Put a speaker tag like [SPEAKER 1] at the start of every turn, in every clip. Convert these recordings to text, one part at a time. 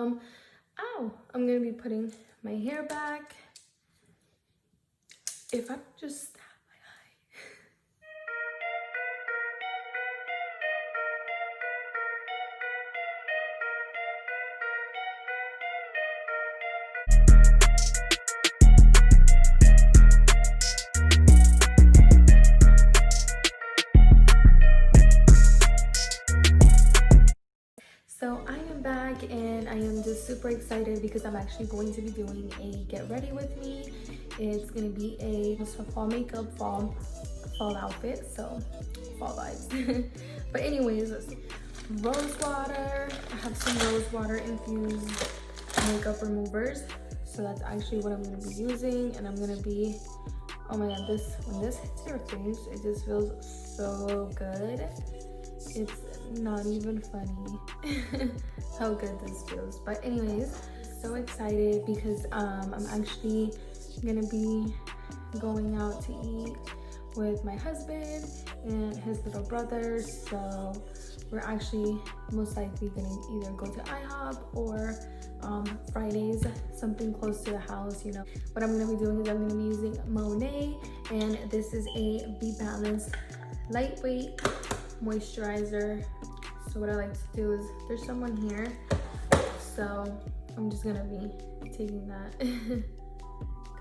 [SPEAKER 1] I'm gonna be putting my hair back. If I just snap my eye. So I am back and I am just super excited because I'm actually going to be doing a get ready with me. It's gonna be a fall makeup, fall outfit, so fall vibes. But anyways, rose water. I have some rose water infused makeup removers. So that's actually what I'm gonna be using, and I'm gonna be, oh my god, when this hits your face, it just feels so good. It's not even funny how good this feels. But anyways, so excited because I'm actually gonna be going out to eat with my husband and his little brother. So we're actually most likely gonna either go to IHOP or Fridays, something close to the house, you know. What I'm gonna be doing is I'm gonna be using MONAT, and this is a Be Balanced lightweight moisturizer. So what I like to do is, there's someone here, so I'm just gonna be taking that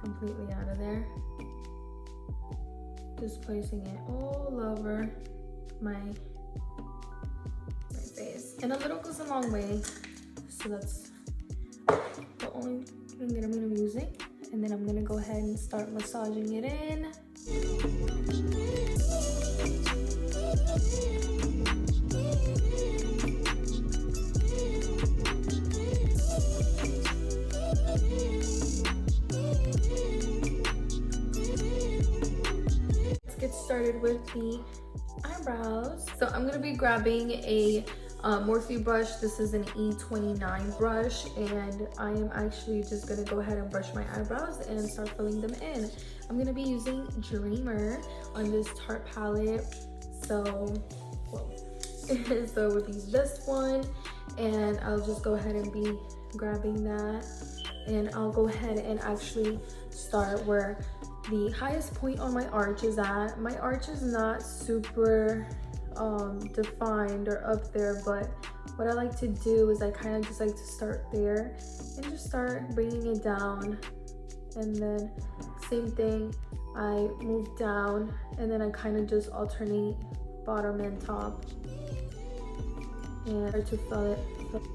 [SPEAKER 1] completely out of there, just placing it all over my face, and a little goes a long way. So that's the only thing that I'm gonna be using, and then I'm gonna go ahead and start massaging it in. Let's get started with the eyebrows. So I'm gonna be grabbing a Morphe brush. This is an E29 brush, and I am actually just gonna go ahead and brush my eyebrows and start filling them in. I'm gonna be using Dreamer on this Tarte palette. So it would be this one, and I'll just go ahead and be grabbing that, and I'll go ahead and actually start where the highest point on my arch is at. My arch is not super defined or up there, but what I like to do is I kind of just like to start there and just start bringing it down, and then same thing, I move down, and then I kind of just alternate bottom and top and try to fill it.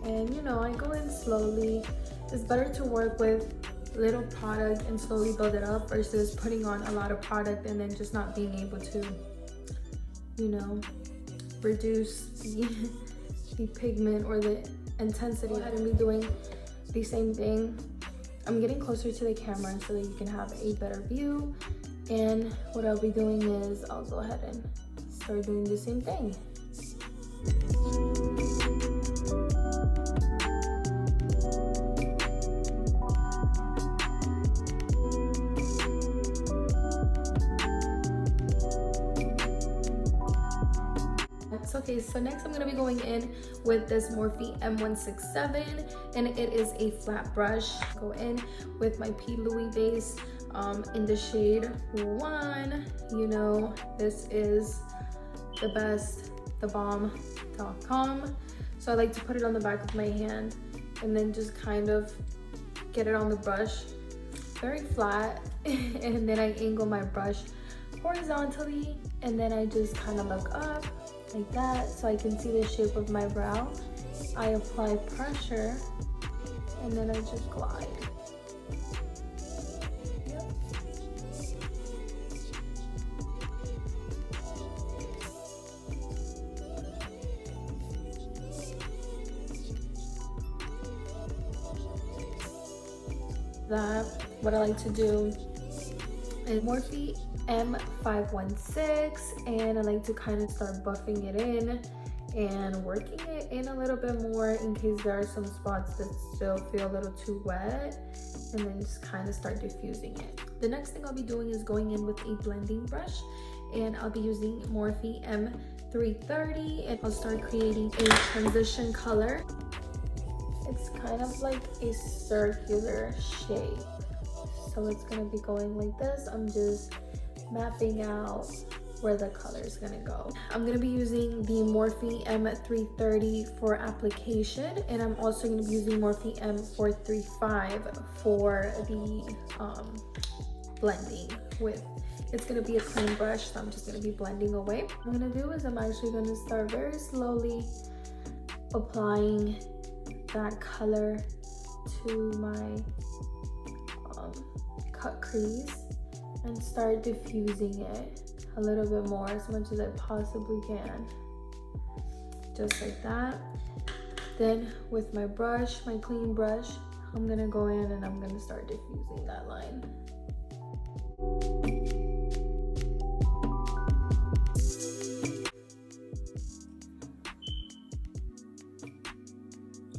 [SPEAKER 1] And you know, I go in slowly. It's better to work with little product and slowly build it up versus putting on a lot of product and then just not being able to, you know, reduce the pigment or the intensity. Go ahead and be doing the same thing. I'm getting closer to the camera so that you can have a better view, and what I'll be doing is I'll go ahead and start doing the same thing. Okay, so next I'm going to be going in with this Morphe M167, and it is a flat brush. Go in with my P. Louise base in the shade 1. You know, this is the best, the bomb.com. So I like to put it on the back of my hand and then just kind of get it on the brush very flat, and then I angle my brush horizontally, and then I just kind of look up like that so I can see the shape of my brow. I apply pressure, and then I just glide. Yep. That, what I like to do is Morphe M516, and I like to kind of start buffing it in and working it in a little bit more in case there are some spots that still feel a little too wet, and then just kind of start diffusing it. The next thing I'll be doing is going in with a blending brush, and I'll be using Morphe M330, and I'll start creating a transition color. It's kind of like a circular shape. So it's gonna be going like this. I'm just mapping out where the color is gonna go. I'm gonna be using the Morphe M330 for application, and I'm also gonna be using Morphe M435 for the blending with. It's gonna be a clean brush, so I'm just gonna be blending away. What I'm gonna do is I'm actually gonna start very slowly applying that color to my cut crease and start diffusing it a little bit more, as much as I possibly can, just like that. Then with my brush, my clean brush, I'm gonna go in and I'm gonna start diffusing that line.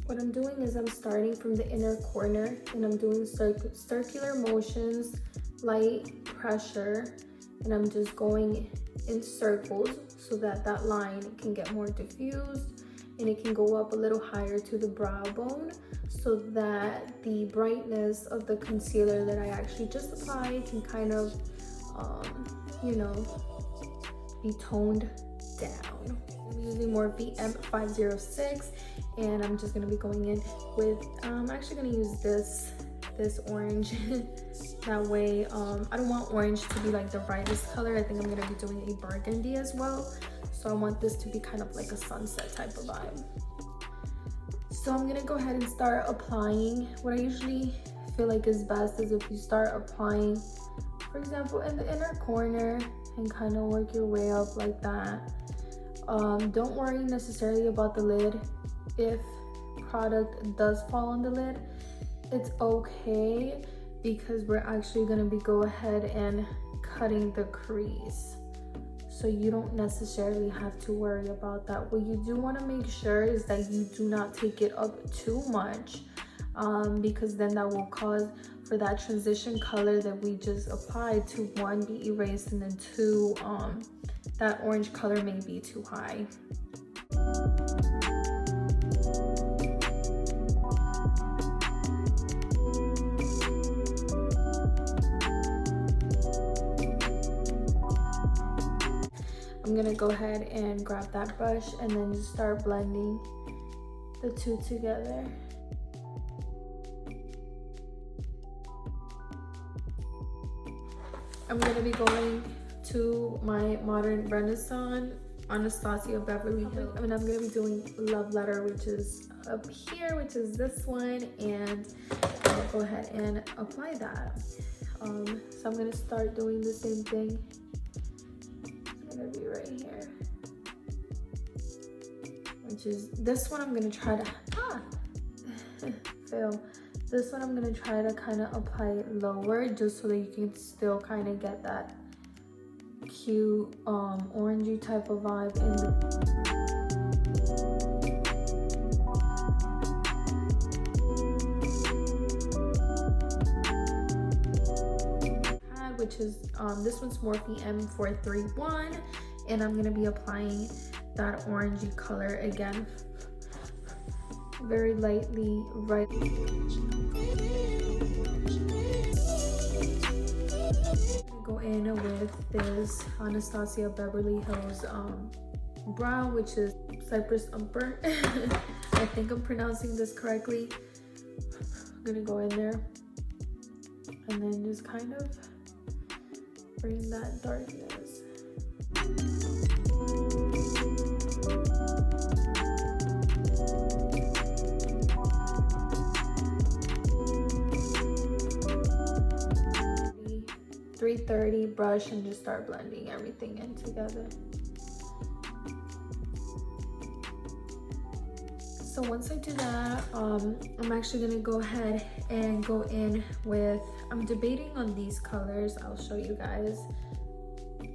[SPEAKER 1] What I'm doing is I'm starting from the inner corner and I'm doing circular motions, light pressure, and I'm just going in circles so that that line can get more diffused and it can go up a little higher to the brow bone, so that the brightness of the concealer that I actually just applied can kind of, you know, be toned down. I'm using Morphe M506, and I'm just gonna be going in with, I'm actually gonna use this orange. That way, I don't want orange to be like the brightest color. I think I'm gonna be doing a burgundy as well. So I want this to be kind of like a sunset type of vibe. So I'm gonna go ahead and start applying. What I usually feel like is best is if you start applying, for example, in the inner corner and kind of work your way up like that. Don't worry necessarily about the lid. If product does fall on the lid, it's okay, because we're actually going to be go ahead and cutting the crease, so you don't necessarily have to worry about that. What you do want to make sure is that you do not take it up too much, because then that will cause for that transition color that we just applied to, one, be erased, and then two, that orange color may be too high. I'm gonna go ahead and grab that brush and then just start blending the two together. I'm gonna be going to my Modern Renaissance Anastasia Beverly Hills. I'm gonna be doing Love Letter, which is up here, which is this one, and I'll go ahead and apply that. So I'm gonna start doing the same thing. It's gonna be right here, which is this one. I'm gonna try to fail. This one I'm gonna try to kind of apply lower, just so that you can still kind of get that cute orangey type of vibe in the pad, which is this one's Morphe M431, and I'm gonna be applying that orangey color again, very lightly, right. Go in with this Anastasia Beverly Hills brow, which is Cypress Umber. I think I'm pronouncing this correctly. I'm gonna go in there and then just kind of bring that darkness. 330 brush and just start blending everything in together. So once I do that, I'm actually gonna go ahead and go in with, I'm debating on these colors. I'll show you guys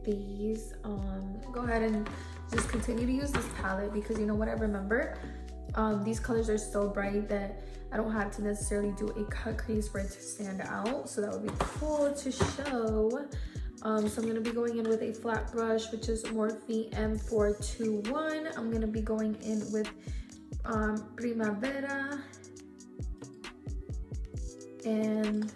[SPEAKER 1] these. Go ahead and just continue to use this palette, because you know what I remember? These colors are so bright that I don't have to necessarily do a cut crease for it to stand out, so that would be cool to show. So I'm going to be going in with a flat brush, which is Morphe M421. I'm going to be going in with Primavera, And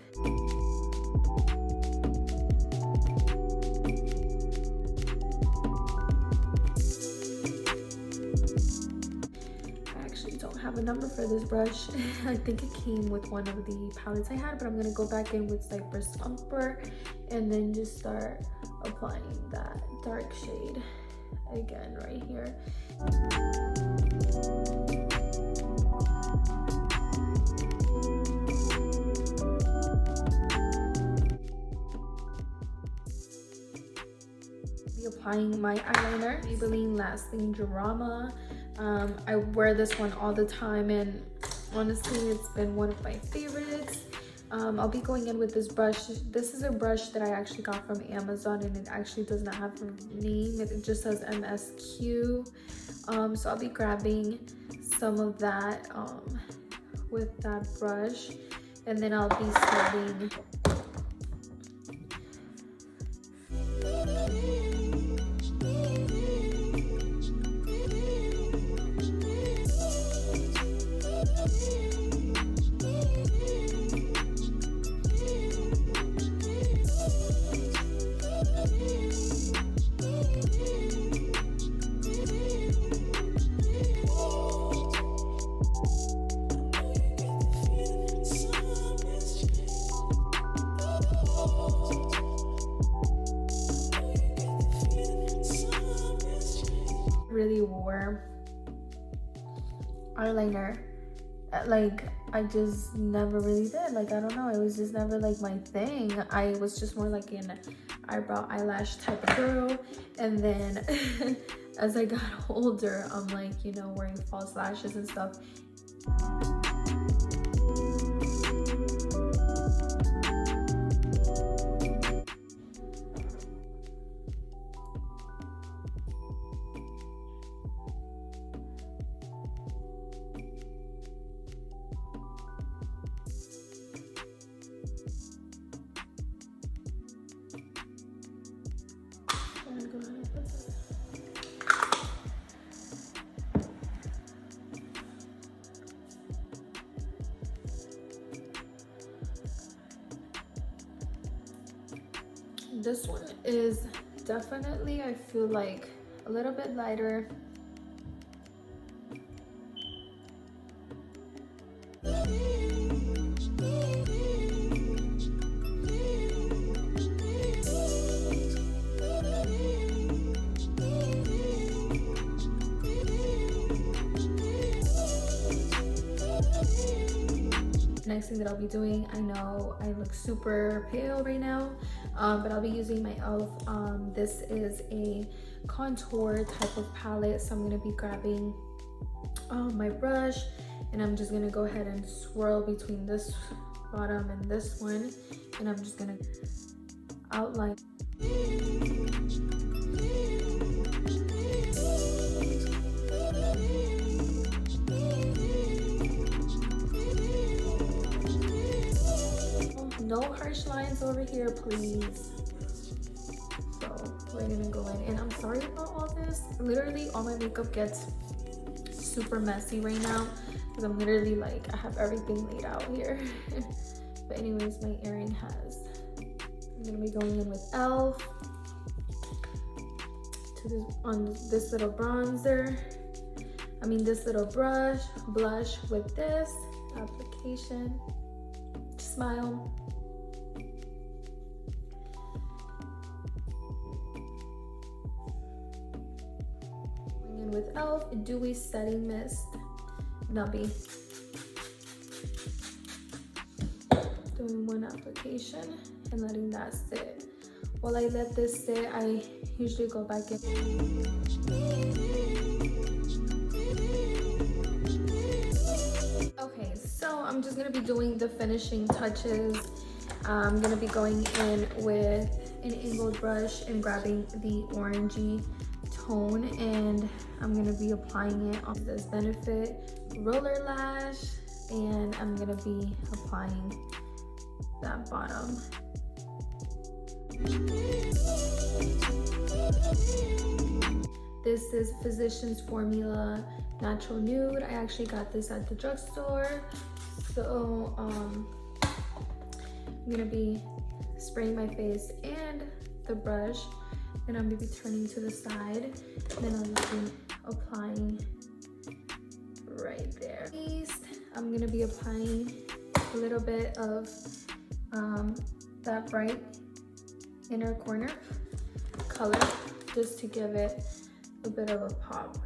[SPEAKER 1] I actually don't have a number for this brush. I think it came with one of the palettes I had, but I'm gonna go back in with Cypress Thumper and then just start applying that dark shade again right here. Be applying my eyeliner, Maybelline Lasting Drama. I wear this one all the time, and honestly it's been one of my favorites. I'll be going in with this brush. This is a brush that I actually got from Amazon, and it actually does not have a name. It just says MSQ. So I'll be grabbing some of that with that brush, and then I'll be starting really wore eyeliner. Like, I just never really did. Like, I don't know, it was just never like my thing. I was just more like an eyebrow eyelash type of girl, and then as I got older, I'm like, you know, wearing false lashes and stuff. This one is definitely, I feel like, a little bit lighter. Next thing that I'll be doing, I know I look super pale right now, but I'll be using my e.l.f. This is a contour type of palette, so I'm going to be grabbing my brush, and I'm just going to go ahead and swirl between this bottom and this one, and I'm just going to outline. No harsh lines over here, please. So we're gonna go in, and I'm sorry about all this. Literally all my makeup gets super messy right now because I'm literally like, I have everything laid out here. But anyways, my earring has, I'm gonna be going in with e.l.f. to this, on this little bronzer, this little blush with this application. Smile. Going in with e.l.f. Dewy Setting Mist Nubby. Doing one application and letting that sit. While I let this sit, I usually go back in. Okay, so I'm just gonna be doing the finishing touches. I'm gonna be going in with an angled brush and grabbing the orangey tone, and I'm gonna be applying it on this Benefit roller lash, and I'm gonna be applying that bottom. This is Physicians Formula Natural Nude. I actually got this at the drugstore. So I'm gonna be spraying my face and the brush, and I'm gonna be turning to the side, and then I'll just be applying right there. I'm gonna be applying a little bit of that bright inner corner color just to give it a bit of a pop.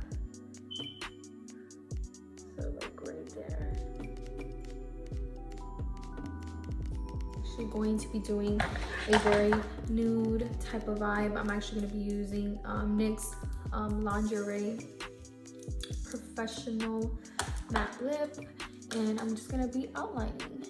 [SPEAKER 1] So like right there. Actually going to be doing a very nude type of vibe. I'm actually going to be using NYX Lingerie Professional Matte Lip, and I'm just going to be outlining.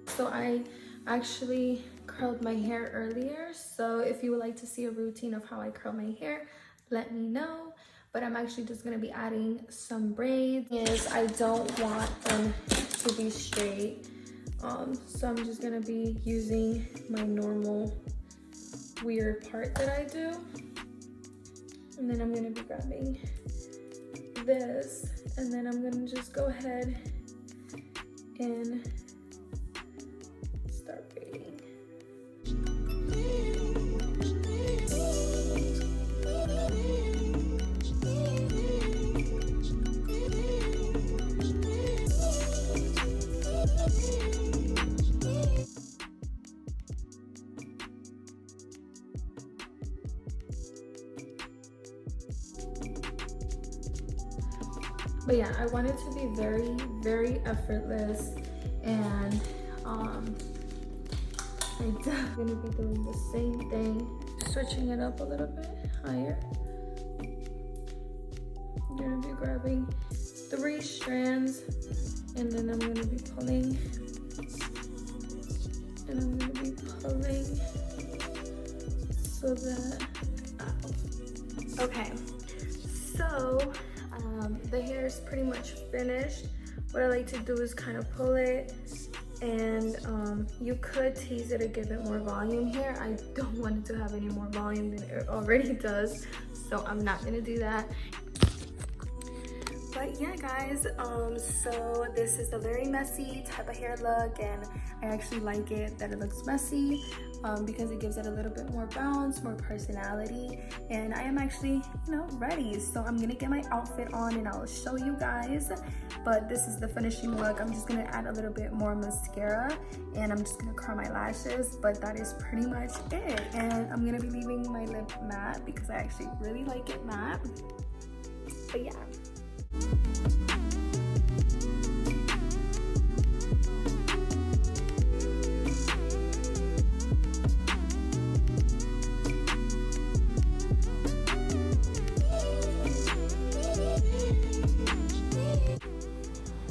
[SPEAKER 1] So I actually curled my hair earlier, so if you would like to see a routine of how I curl my hair, let me know. But I'm actually just going to be adding some braids, because I don't want them to be straight. So I'm just going to be using my normal weird part that I do. And then I'm going to be grabbing this, and then I'm going to just go ahead and start braiding. But yeah, I want it to be very, very effortless, and I'm gonna be doing the same thing, switching it up a little bit higher. I'm gonna be grabbing 3 strands, and then I'm gonna be pulling, and I'm gonna be pulling so that, okay, so the hair is pretty much finished. What I like to do is kind of pull it, and you could tease it or give it more volume here. I don't want it to have any more volume than it already does, so I'm not gonna do that. But yeah guys, so this is a very messy type of hair look, and I actually like it that it looks messy because it gives it a little bit more bounce, more personality, and I am actually, you know, ready. So I'm gonna get my outfit on and I'll show you guys, but this is the finishing look. I'm just gonna add a little bit more mascara, and I'm just gonna curl my lashes, but that is pretty much it. And I'm gonna be leaving my lip matte because I actually really like it matte. But yeah.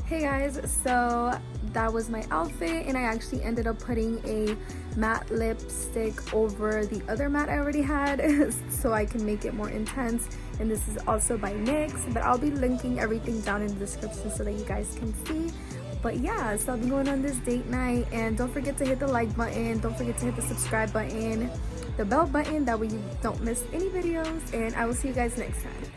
[SPEAKER 1] Hey guys, so that was my outfit, and I actually ended up putting a matte lipstick over the other matte I already had so I can make it more intense. And this is also by NYX, but I'll be linking everything down in the description so that you guys can see. But yeah, so I'll be going on this date night, and don't forget to hit the like button, don't forget to hit the subscribe button, the bell button, that way you don't miss any videos, and I will see you guys next time.